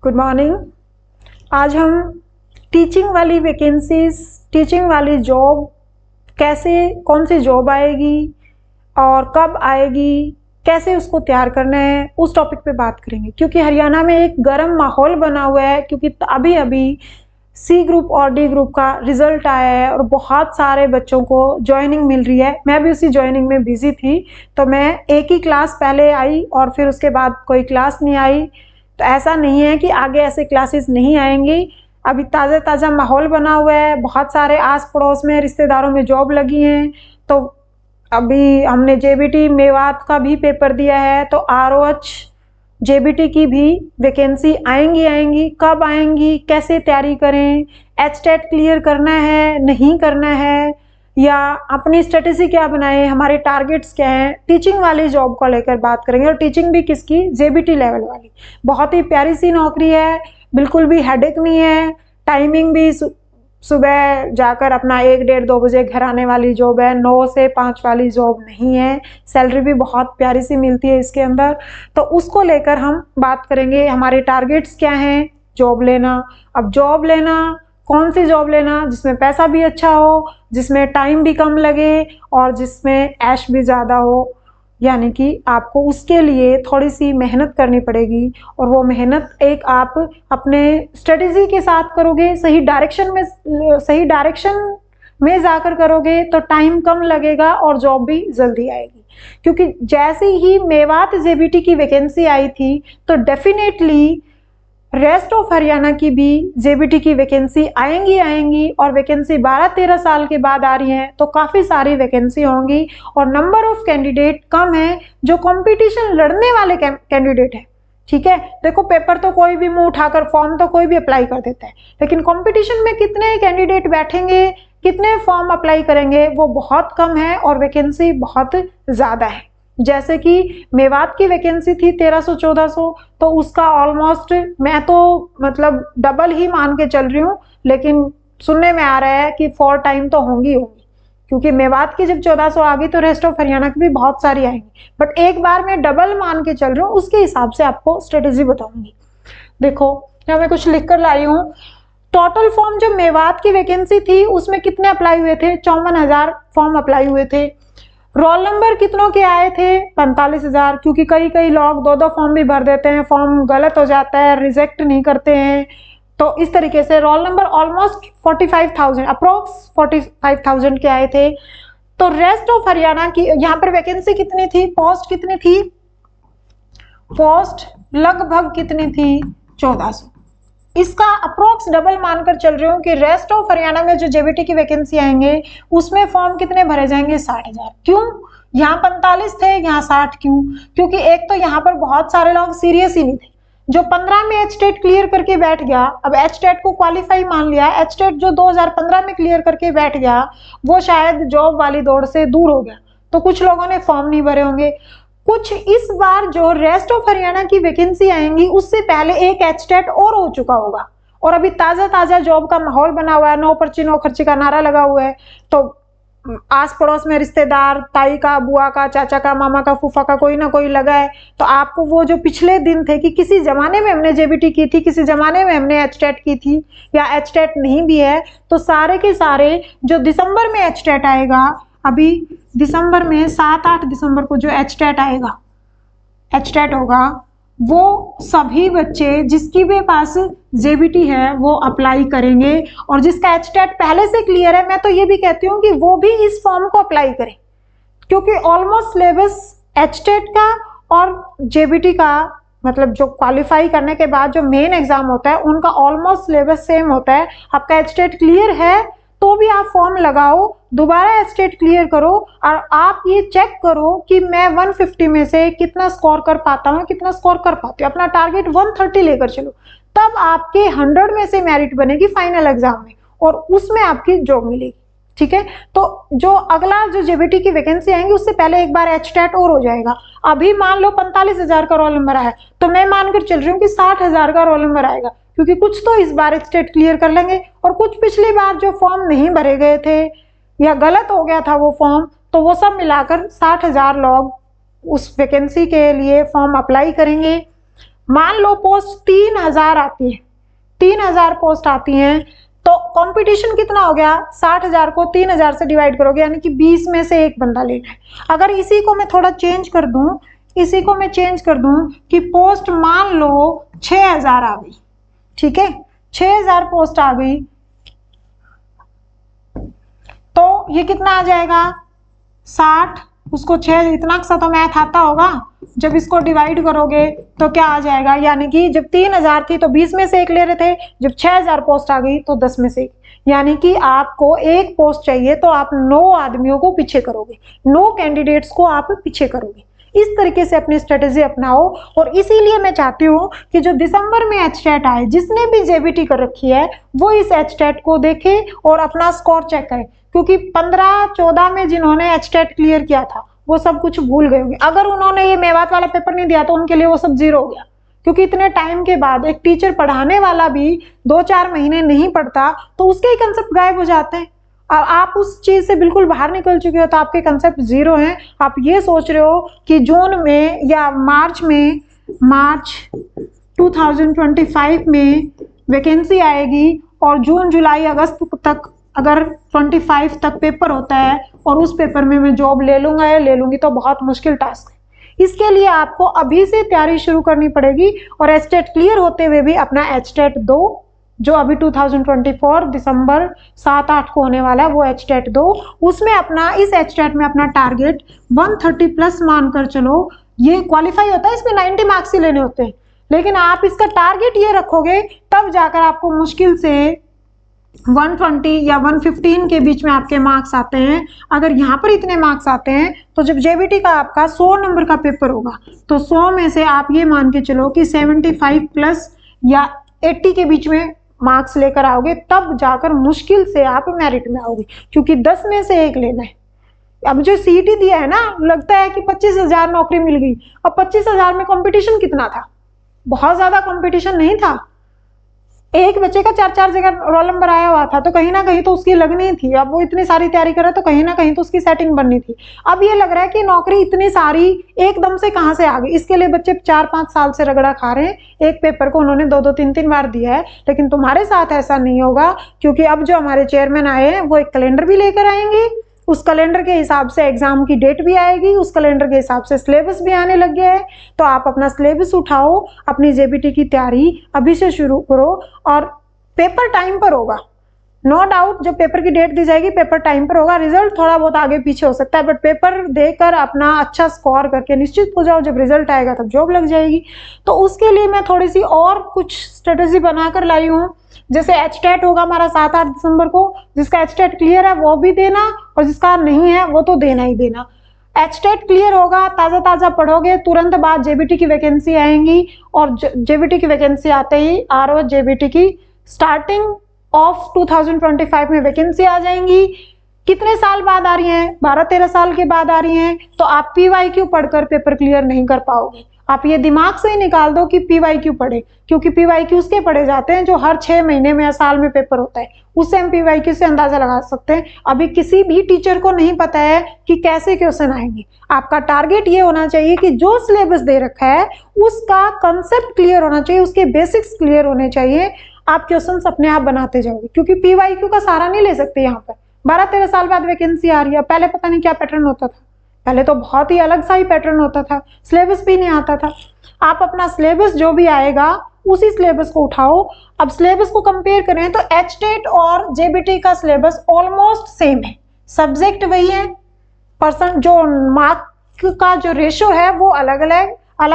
Good morning. आज हम teaching वाली वैकेंसीज, टीचिंग वाली जॉब कैसे, कौन सी जॉब आएगी और कब आएगी, कैसे उसको तैयार करना है, उस टॉपिक पे बात करेंगे। क्योंकि हरियाणा में एक गर्म माहौल बना हुआ है, क्योंकि अभी अभी सी ग्रुप और डी ग्रुप का रिजल्ट आया है और बहुत सारे बच्चों को ज्वाइनिंग मिल रही है। मैं भी उसी ज्वाइनिंग में बिजी थी, तो मैं एक ही क्लास पहले आई और फिर उसके बाद कोई क्लास नहीं आई। तो ऐसा नहीं है कि आगे ऐसे क्लासेस नहीं आएंगी। अभी ताज़ा ताज़ा माहौल बना हुआ है, बहुत सारे आस पड़ोस में रिश्तेदारों में जॉब लगी हैं। तो अभी हमने जेबीटी मेवात का भी पेपर दिया है, तो आरओएच जेबीटी की भी वैकेंसी आएंगी। कब आएंगी, कैसे तैयारी करें, एचटेट क्लियर करना है नहीं करना है, या अपनी स्ट्रेटेजी क्या बनाएं, हमारे टारगेट्स क्या हैं। टीचिंग वाली जॉब को लेकर बात करेंगे, और टीचिंग भी किसकी, जेबीटी लेवल वाली। बहुत ही प्यारी सी नौकरी है, बिल्कुल भी हेडेक नहीं है। टाइमिंग भी सुबह जाकर अपना 1, 1:30, 2 बजे घर आने वाली जॉब है, 9 से 5 वाली जॉब नहीं है। सैलरी भी बहुत प्यारी सी मिलती है इसके अंदर। तो उसको लेकर हम बात करेंगे, हमारे टारगेट्स क्या हैं जॉब लेना। अब जॉब लेना, कौन सी जॉब लेना जिसमें पैसा भी अच्छा हो, जिसमें टाइम भी कम लगे और जिसमें ऐश भी ज़्यादा हो। यानी कि आपको उसके लिए थोड़ी सी मेहनत करनी पड़ेगी, और वो मेहनत एक आप अपने स्ट्रेटेजी के साथ करोगे, सही डायरेक्शन में जाकर करोगे तो टाइम कम लगेगा और जॉब भी जल्दी आएगी। क्योंकि जैसे ही मेवात जेबीटी की वैकेंसी आई थी, तो डेफिनेटली रेस्ट ऑफ हरियाणा की भी जेबीटी की वैकेंसी आएंगी, और वैकेंसी 12-13 साल के बाद आ रही है, तो काफ़ी सारी वैकेंसी होंगी और नंबर ऑफ कैंडिडेट कम है जो कंपटीशन लड़ने वाले कैंडिडेट है। ठीक है, देखो पेपर तो कोई भी मुंह उठाकर, फॉर्म तो कोई भी अप्लाई कर देता है, लेकिन कंपटीशन में कितने कैंडिडेट बैठेंगे, कितने फॉर्म अप्लाई करेंगे, वो बहुत कम है और वैकेंसी बहुत ज़्यादा है। जैसे कि मेवात की वैकेंसी थी 1300-1400, तो उसका ऑलमोस्ट मैं तो मतलब डबल ही मान के चल रही हूँ, लेकिन सुनने में आ रहा है कि 4 टाइम तो होंगी, क्योंकि मेवात की जब 1400 आ गई तो रेस्ट ऑफ हरियाणा की भी बहुत सारी आएंगी। बट एक बार मैं डबल मान के चल रही हूँ, उसके हिसाब से आपको स्ट्रेटेजी बताऊंगी। देखो यहाँ मैं कुछ लिख कर लाई हूँ। टोटल फॉर्म जो मेवात की वैकेंसी थी उसमें कितने अप्लाई हुए थे, 54,000 फॉर्म अप्लाई हुए थे। रोल नंबर कितनों के आए थे, 45,000। क्योंकि कई लोग 2-2 फॉर्म भी भर देते हैं, फॉर्म गलत हो जाता है, रिजेक्ट नहीं करते हैं, तो इस तरीके से रोल नंबर ऑलमोस्ट 45,000, अप्रोक्स 45,000 के आए थे। तो रेस्ट ऑफ हरियाणा की यहाँ पर वैकेंसी कितनी थी, पोस्ट कितनी थी, पोस्ट लगभग कितनी थी, 1400। इसका अप्रोक्स डबल मानकर चल रही हूँ कि रेस्ट ऑफ हरियाणा में जो जेबीटी की वैकेंसी आएंगे उसमें फॉर्म कितने भरे जाएंगे, 60,000। क्यों, यहाँ 45 थे, यहाँ 60 क्यों? क्योंकि एक तो यहाँ पर बहुत सारे लोग सीरियस ही नहीं थे। जो 15 में एचटेट क्लियर करके बैठ गया, अब एचटेट को क्वालिफाई मान लिया, एचटेट जो 2015 में क्लियर करके बैठ गया वो शायद जॉब वाली दौड़ से दूर हो गया, तो कुछ लोगों ने फॉर्म नहीं भरे होंगे। कुछ इस बार जो रेस्ट ऑफ हरियाणा की वैकेंसी आएंगी उससे पहले एक एचटेट और हो चुका होगा, और अभी ताजा जॉब का माहौल बना हुआ है, नो पर्ची नो खर्ची का नारा लगा हुआ है। तो आस पड़ोस में रिश्तेदार, ताई का, बुआ का, चाचा का, मामा का, फूफा का कोई ना कोई लगा है, तो आपको वो जो पिछले दिन थे कि किसी जमाने में हमने जेबीटी की थी, किसी जमाने में हमने एचटेट की थी, या एचटेट नहीं भी है, तो सारे के सारे जो दिसंबर में एचटेट आएगा, अभी दिसंबर में 7-8 दिसंबर को जो एचटेट आएगा, एचटेट होगा, वो सभी बच्चे जिसकी भी पास जेबीटी है वो अप्लाई करेंगे, और जिसका एचटेट पहले से क्लियर है, मैं तो ये भी कहती हूँ कि वो भी इस फॉर्म को अप्लाई करें, क्योंकि ऑलमोस्ट सिलेबस एचटेट का और जेबीटी का, मतलब जो क्वालिफाई करने के बाद जो मेन एग्जाम होता है उनका ऑलमोस्ट सिलेबस सेम होता है। आपका एचटेट क्लियर है तो भी आप फॉर्म लगाओ, दोबारा एचटेट क्लियर करो, और आप ये चेक करो कि मैं 150 में से कितना स्कोर कर पाता हूँ, कितना स्कोर कर पाती हूँ। अपना टारगेट 130 लेकर चलो, तब आपके 100 में से मेरिट बनेगी फाइनल एग्जाम में, और उसमें आपकी जॉब मिलेगी। ठीक है, तो जो अगला जो जेबीटी की वैकेंसी आएंगी उससे पहले एक बार एचटेट और हो जाएगा। अभी मान लो 45,000 का रोल नंबर आया, तो मैं मानकर चल रही हूँ कि 60,000 का रोल नंबर आएगा, क्योंकि कुछ तो इस बार एचटेट क्लियर कर लेंगे, और कुछ पिछली बार जो फॉर्म नहीं भरे गए थे या गलत हो गया था वो फॉर्म, तो वो सब मिलाकर 60,000 लोग उस वैकेंसी के लिए फॉर्म अप्लाई करेंगे। मान लो पोस्ट 3000 आती है, 3000 पोस्ट आती हैं, तो कंपटीशन कितना हो गया, 60,000 को 3000 से डिवाइड करोगे, यानी कि 20 में से एक बंदा लेना है। अगर इसी को मैं थोड़ा चेंज कर दूं, इसी को मैं चेंज कर दूं कि पोस्ट मान लो 6000 आ गई, ठीक है, 6000 पोस्ट आ गई, तो ये कितना आ जाएगा 60, उसको 6, इतना सा तो मैथ आता होगा, जब इसको डिवाइड करोगे तो क्या आ जाएगा, यानी कि जब 3000 थी तो 20 में से एक ले रहे थे, जब 6000 पोस्ट आ गई तो 10 में से एक, यानी कि आपको एक पोस्ट चाहिए तो आप 9 आदमियों को पीछे करोगे, 9 कैंडिडेट्स को आप पीछे करोगे। इस तरीके से अपनी स्ट्रेटेजी अपनाओ। और इसीलिए मैं चाहती हूँ कि जो दिसंबर में एचटेट आए, जिसने भी जेबीटी कर रखी है वो इस एचटेट को देखे और अपना स्कोर चेक करे, क्योंकि 15-14 में जिन्होंने एचटेट क्लियर किया था वो सब कुछ भूल गए होंगे। अगर उन्होंने ये मेवात वाला पेपर नहीं दिया तो उनके लिए वो सब जीरो हो गया, क्योंकि इतने टाइम के बाद एक टीचर पढ़ाने वाला भी 2-4 महीने नहीं पढ़ता तो उसके ही कंसेप्ट गायब हो जाते हैं। आप उस चीज से बिल्कुल बाहर निकल चुके हो तो आपके कंसेप्ट जीरो हैं। आप ये सोच रहे हो कि जून में या मार्च 2025 में वैकेंसी आएगी और जून जुलाई अगस्त तक अगर 25 तक पेपर होता है और उस पेपर में मैं जॉब ले लूंगा या ले लूंगी तो बहुत मुश्किल टास्क है। इसके लिए आपको अभी से तैयारी शुरू करनी पड़ेगी और एचटेट क्लियर होते हुए भी अपना एचटेट 2 जो अभी 2024 दिसंबर 7-8 को होने वाला है वो एचटेट 2, उसमें अपना इस एचटेट में अपना टारगेट 130 प्लस मानकर चलो। ये क्वालिफाई होता है, इसमें 90 मार्क्स ही लेने होते हैं, लेकिन आप इसका टारगेट ये रखोगे तब जाकर आपको मुश्किल से 120 या 115 के बीच में आपके मार्क्स आते हैं। अगर यहाँ पर इतने मार्क्स आते हैं तो जब जेबीटी का आपका 100 नंबर का पेपर होगा तो 100 में से आप ये मान के चलो कि 75 प्लस या 80 के बीच में मार्क्स लेकर आओगे, तब जाकर मुश्किल से आप मेरिट में आओगे, क्योंकि 10 में से एक लेना है। अब जो सीईटी दिया है ना, लगता है कि 25,000 नौकरी मिल गई, अब 25,000 में कंपटीशन कितना था, बहुत ज्यादा कंपटीशन नहीं था। एक बच्चे का 4-4 जगह रोल नंबर आया हुआ था, तो कहीं ना कहीं तो उसकी लगनी थी। अब वो इतनी सारी तैयारी कर रहा है तो कहीं ना कहीं तो उसकी सेटिंग बननी थी। अब ये लग रहा है कि नौकरी इतनी सारी एकदम से कहाँ से आ गई। इसके लिए बच्चे 4-5 साल से रगड़ा खा रहे हैं, एक पेपर को उन्होंने 2-2, 3-3 बार दिया है। लेकिन तुम्हारे साथ ऐसा नहीं होगा, क्योंकि अब जो हमारे चेयरमैन आए हैं वो एक कैलेंडर भी लेकर आएंगे, उस कैलेंडर के हिसाब से एग्जाम की डेट भी आएगी, उस कैलेंडर के हिसाब से सिलेबस भी आने लग गया है। तो आप अपना सिलेबस उठाओ, अपनी जेबीटी की तैयारी अभी से शुरू करो और पेपर टाइम पर होगा, नो डाउट। जब पेपर की डेट दी जाएगी पेपर टाइम पर होगा, रिजल्ट थोड़ा बहुत आगे पीछे हो सकता है, बट पेपर देकर अपना अच्छा स्कोर करके निश्चित हो जाओ, जब रिजल्ट आएगा तब जॉब लग जाएगी। तो उसके लिए मैं थोड़ी सी और कुछ स्ट्रेटेजी बनाकर लाई हूँ। जैसे एचटेट होगा हमारा 7-8 दिसंबर को, जिसका एचटेट क्लियर है वो भी देना और जिसका नहीं है वो तो देना ही देना। एचटेट क्लियर होगा, ताज़ा ताज़ा पढ़ोगे, तुरंत बाद जेबीटी की वैकेंसी आएंगी और जेबीटी की वैकेंसी आते ही आरओ जेबीटी की स्टार्टिंग ऑफ 2025 में वैकेंसी आ जाएंगी। कितने साल बाद आ रही हैं, 12-13 साल के बाद आ रही हैं, तो आप पीवाईक्यू पढ़कर पेपर क्लियर नहीं कर पाओगे। आप ये दिमाग से ही निकाल दो कि पीवाईक्यू पढ़े, क्योंकि पीवाईक्यू उसके पढ़े जाते हैं जो हर 6 महीने में या साल में पेपर होता है, उससे हम पीवाईक्यू से अंदाजा लगा सकते हैं। अभी किसी भी टीचर को नहीं पता है कि कैसे क्वेश्चन आएंगे। आपका टारगेट ये होना चाहिए कि जो सिलेबस दे रखा है उसका कंसेप्ट क्लियर होना चाहिए, उसके बेसिक्स क्लियर होने चाहिए। आप क्वेश्चंस अपने आप बनाते जाओगे, क्योंकि पीवाईक्यू का सहारा नहीं ले सकते। यहाँ पर 12-13 साल बाद वैकेंसी आ रही है, पहले पता नहीं क्या पैटर्न होता था, पहले तो बहुत ही अलग सा ही पैटर्न होता था, सिलेबस भी नहीं आता था। आप अपना सिलेबस जो भी आएगा उसी सिलेबस को उठाओ। अब सिलेबस को कंपेयर करें तो एचटेट और जेबीटी का सिलेबस ऑलमोस्ट सेम है, सब्जेक्ट वही है, पर्सन जो मार्क का जो रेशो है वो अलग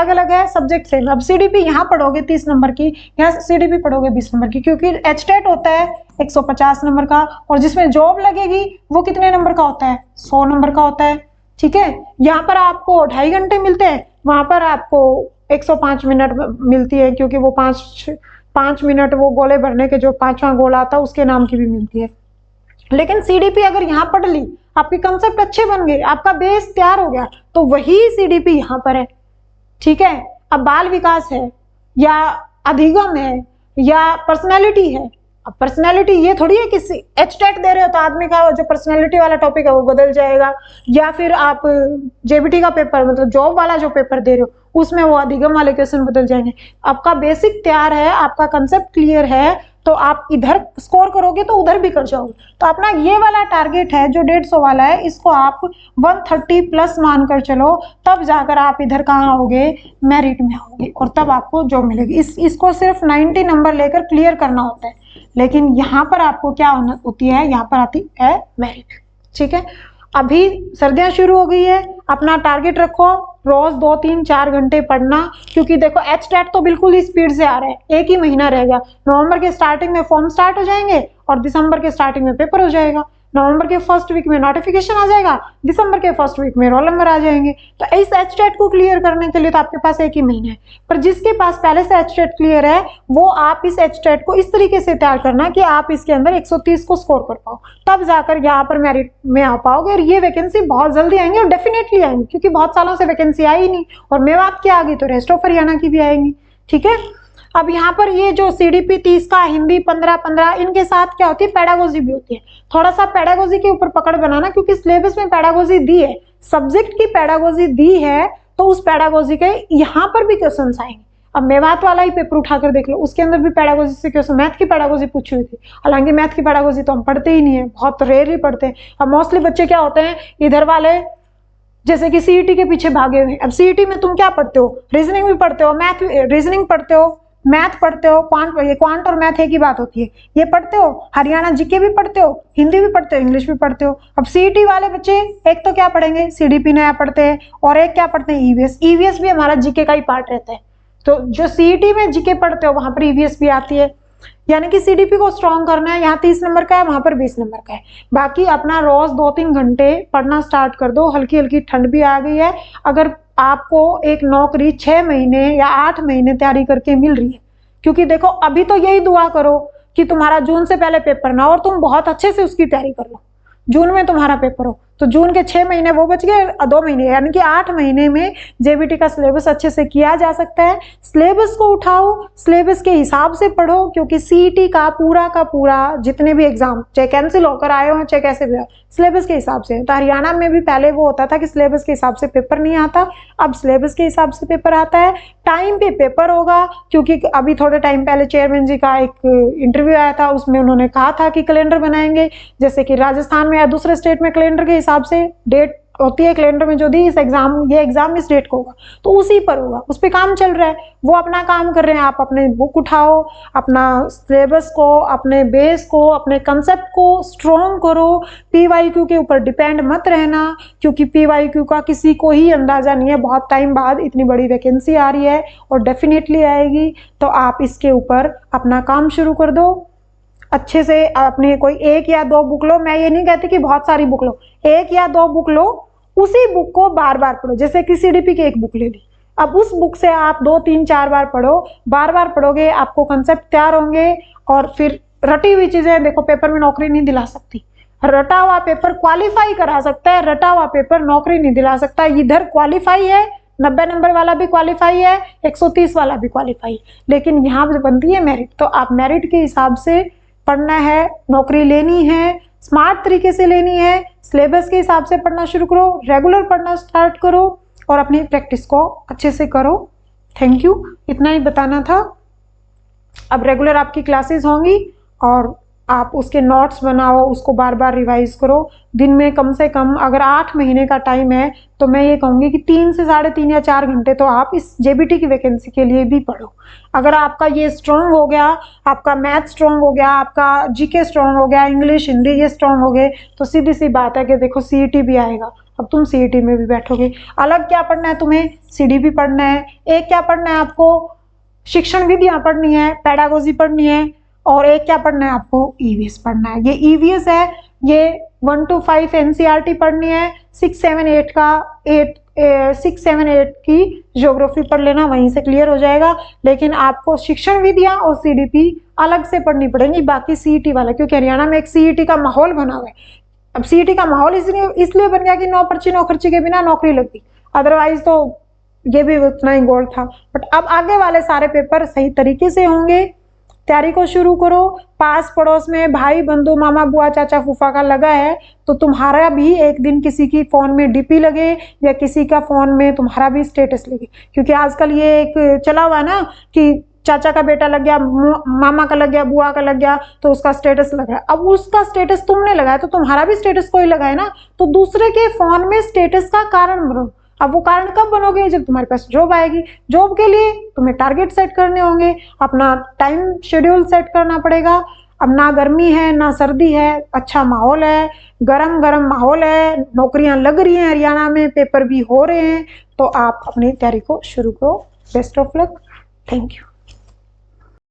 अलग है, सब्जेक्ट सेम। अब सीडीपी यहाँ पढ़ोगे 30 नंबर की, यहाँ सीडीपी पढ़ोगे 20 नंबर की, क्योंकि एचटेट होता है 150 नंबर का और जिसमें जॉब लगेगी वो कितने नंबर का होता है, 100 नंबर का होता है। ठीक है, यहाँ पर आपको 2.5 घंटे मिलते हैं, वहां पर आपको 105 मिनट मिलती है, क्योंकि वो 5 मिनट वो गोले भरने के जो 5वां गोला आता है उसके नाम की भी मिलती है। लेकिन सीडीपी अगर यहाँ पढ़ ली, आपके कंसेप्ट अच्छे बन गए, आपका बेस तैयार हो गया, तो वही सीडीपी यहाँ पर है। ठीक है, अब बाल विकास है या अधिगम है या पर्सनैलिटी है अब पर्सनैलिटी ये थोड़ी है कि एचटेट दे रहे हो तो आदमी का जो पर्सनैलिटी वाला टॉपिक है वो बदल जाएगा, या फिर आप जेबीटी का पेपर मतलब जॉब वाला जो पेपर दे रहे हो उसमें वो अधिगम वाले क्वेश्चन बदल जाएंगे। आपका बेसिक तैयार है, आपका कंसेप्ट क्लियर है, तो आप इधर स्कोर करोगे तो उधर भी कर जाओगे। तो अपना ये वाला टारगेट है जो 150 वाला है, इसको आप 130 प्लस मानकर चलो, तब जाकर आप इधर कहाँ आओगे, मेरिट में आओगे, और तब आपको जॉब मिलेगी। इसको सिर्फ 90 नंबर लेकर क्लियर करना होता है, लेकिन यहाँ पर आपको क्या होती है, यहाँ पर आती है मेरिट। ठीक है, अभी सर्दियां शुरू हो गई है, अपना टारगेट रखो रोज 2, 3, 4 घंटे पढ़ना, क्योंकि देखो एचटेट तो बिल्कुल ही स्पीड से आ रहा है, एक ही महीना रह गया। नवंबर के स्टार्टिंग में फॉर्म स्टार्ट हो जाएंगे और दिसंबर के स्टार्टिंग में पेपर हो जाएगा। नवंबर के फर्स्ट वीक में नोटिफिकेशन आ जाएगा, दिसंबर के फर्स्ट वीक में रोल नंबर आ जाएंगे। तो इस एचटेट को क्लियर करने के लिए तो आपके पास एक ही महीना है, पर जिसके पास पहले से एचटेट क्लियर है वो आप इस एचटेट को इस तरीके से तैयार करना कि आप इसके अंदर 130 को स्कोर कर पाओ, तब जाकर यहाँ पर मेरिट में आ पाओगे। और ये वैकेंसी बहुत जल्दी आएंगी और डेफिनेटली आएंगी, क्योंकि बहुत सालों से वैकेंसी आई नहीं, और मेवात की आ गई तो रेस्ट ऑफ हरियाणा की भी आएंगी। ठीक है, अब यहाँ पर ये जो सीडीपी 30 का, हिंदी 15-15, इनके साथ क्या होती है, पेडागोजी भी होती है। थोड़ा सा पेडागोजी के ऊपर पकड़ बनाना, क्योंकि सिलेबस में पेडागोजी दी है, सब्जेक्ट की पेडागोजी दी है, तो उस पेडागोजी के यहाँ पर भी क्वेश्चन आएंगे। अब मेवात वाला ही पेपर उठाकर देख लो, उसके अंदर भी पेडागोजी से क्वेश्चन, मैथ की पेडागोजी पूछी हुई थी। हालांकि मैथ की पेडागोजी तो हम पढ़ते ही नहीं है, बहुत रेयर ही पढ़ते हैं। अब मोस्टली बच्चे क्या होते हैं, इधर वाले जैसे कि सीईटी के पीछे भागे हुए। अब सीईटी में तुम क्या पढ़ते हो, रीजनिंग भी पढ़ते हो, मैथ रीजनिंग पढ़ते हो, मैथ पढ़ते हो, क्वांट और मैथ एक ही बात होती है, ये पढ़ते हो। हरियाणा जीके भी पढ़ते हो, हिंदी भी पढ़ते हो, इंग्लिश भी पढ़ते हो। अब सीईटी वाले बच्चे एक तो क्या पढ़ेंगे, सीडीपी नया पढ़ते हैं, और एक क्या पढ़ते हैं, ईवीएस। ईवीएस भी हमारा जीके का ही पार्ट रहता है। तो जो सीईटी में जीके पढ़ते हो वहां पर ईवीएस भी आती है, यानी कि सीडीपी को स्ट्रॉन्ग करना है। यहाँ 30 नंबर का है, वहां पर 20 नंबर का है। बाकी अपना रोज 2-3 घंटे पढ़ना स्टार्ट कर दो। हल्की हल्की ठंड भी आ गई है, अगर आपको एक नौकरी 6 महीने या 8 महीने तैयारी करके मिल रही है, क्योंकि देखो अभी तो यही दुआ करो कि तुम्हारा जून से पहले पेपर ना हो और तुम बहुत अच्छे से उसकी तैयारी कर लो। जून में तुम्हारा पेपर हो तो जून के 6 महीने वो बच गए, 2 महीने यानी कि 8 महीने में जेबीटी का सिलेबस अच्छे से किया जा सकता है। सिलेबस को उठाओ, सिलेबस के हिसाब से पढ़ो, क्योंकि सीईटी का पूरा जितने भी एग्जाम चाहे कैंसिल होकर आए हो चाहे कैसे भी, सिलेबस के हिसाब से। तो हरियाणा में भी पहले वो होता था कि सिलेबस के हिसाब से पेपर नहीं आता, अब सिलेबस के हिसाब से पेपर आता है। टाइम पे पेपर होगा, क्योंकि अभी थोड़े टाइम पहले चेयरमैन जी का एक इंटरव्यू आया था, उसमें उन्होंने कहा था कि कैलेंडर बनाएंगे, जैसे कि राजस्थान में या दूसरे स्टेट में कैलेंडर के हिसाब से डेट होती है कैलेंडर में, जो दी इस एग्जाम, ये एग्जाम इस डेट को होगा, तो उसी पर होगा, उस पर काम चल रहा है, वो अपना काम कर रहे हैं। आप अपने बुक उठाओ, अपना सिलेबस को, अपने बेस को, अपने कंसेप्ट को स्ट्रॉन्ग करो। पीवाईक्यू के ऊपर डिपेंड मत रहना, क्योंकि पीवाईक्यू का किसी को ही अंदाजा नहीं है। बहुत टाइम बाद इतनी बड़ी वैकेंसी आ रही है और डेफिनेटली आएगी, तो आप इसके ऊपर अपना काम शुरू कर दो। अच्छे से अपने कोई 1 या 2 बुक लो, मैं ये नहीं कहती कि बहुत सारी बुक लो, 1 या 2 बुक लो, उसी बुक को बार बार पढ़ो। जैसे कि सीडीपी की एक बुक ले ली, अब उस बुक से आप 2, 3, 4 बार पढ़ो, बार बार पढ़ोगे, आपको कंसेप्ट तैयार होंगे। और फिर रटी हुई चीजें देखो पेपर में नौकरी नहीं दिला सकती, रटा हुआ पेपर क्वालिफाई करा सकता है, रटा हुआ पेपर नौकरी नहीं दिला सकता। इधर क्वालिफाई है, 90 नंबर वाला भी क्वालिफाई है, 130 वाला भी क्वालिफाई, लेकिन यहाँ बनती है मेरिट। तो आप मेरिट के हिसाब से पढ़ना है, नौकरी लेनी है, स्मार्ट तरीके से लेनी है, सिलेबस के हिसाब से पढ़ना शुरू करो, रेगुलर पढ़ना स्टार्ट करो और अपनी प्रैक्टिस को अच्छे से करो। थैंक यू, इतना ही बताना था। अब रेगुलर आपकी क्लासेस होंगी और आप उसके नोट्स बनाओ, उसको बार बार रिवाइज करो। दिन में कम से कम अगर 8 महीने का टाइम है तो मैं ये कहूँगी कि 3 से 3.5 या 4 घंटे तो आप इस जेबीटी की वैकेंसी के लिए भी पढ़ो। अगर आपका ये स्ट्रॉन्ग हो गया, आपका मैथ स्ट्रॉन्ग हो गया, आपका जीके स्ट्रॉन्ग हो गया, इंग्लिश हिंदी ये स्ट्रॉन्ग हो गए, तो सीधी सी बात है कि देखो सीईटी भी आएगा, अब तुम सीईटी में भी बैठोगे। अलग क्या पढ़ना है तुम्हें, सीडीपी पढ़ना है, एक क्या पढ़ना है आपको, शिक्षण विधियाँ पढ़नी है, पेडागोजी पढ़नी है, और एक क्या पढ़ना है आपको, ईवीएस पढ़ना है। ये ईवीएस है, ये 1 to 5 एनसीईआरटी पढ़नी है, 6, 7, 8 का 6, 7, 8 की ज्योग्राफी पढ़ लेना, वहीं से क्लियर हो जाएगा। लेकिन आपको शिक्षण विधियां और सीडीपी अलग से पढ़नी पड़ेंगी, बाकी सीईटी वाला, क्योंकि हरियाणा में एक सीईटी का माहौल बना हुआ है। अब सीईटी का माहौल इसलिए बन गया कि 9 पर्ची 9 खर्ची के बिना नौकरी लगती, अदरवाइज तो ये भी उतना ही गोल था। बट अब आगे वाले सारे पेपर सही तरीके से होंगे तैयारी को शुरू करो। पास पड़ोस में भाई बंधु मामा बुआ चाचा फूफा का लगा है तो तुम्हारा भी एक दिन किसी की फोन में डीपी लगे या किसी का फोन में तुम्हारा भी स्टेटस लगे, क्योंकि आजकल ये एक चला हुआ है ना कि चाचा का बेटा लग गया, मामा का लग गया, बुआ का लग गया तो उसका स्टेटस लग रहा है। अब उसका स्टेटस तुमने लगाया तो तुम्हारा भी स्टेटस कोई लगाए ना, तो दूसरे के फोन में स्टेटस का कारण बनो। अब वो कारण कब बनोगे? जब तुम्हारे पास जॉब आएगी। जॉब के लिए तुम्हें टारगेट सेट करने होंगे, अपना टाइम शेड्यूल सेट करना पड़ेगा। अब ना गर्मी है ना सर्दी है, अच्छा माहौल है, गरम गरम माहौल है, नौकरियां लग रही हैं हरियाणा में, पेपर भी हो रहे हैं, तो आप अपनी तैयारी को शुरू करो। Best of luck. Thank you.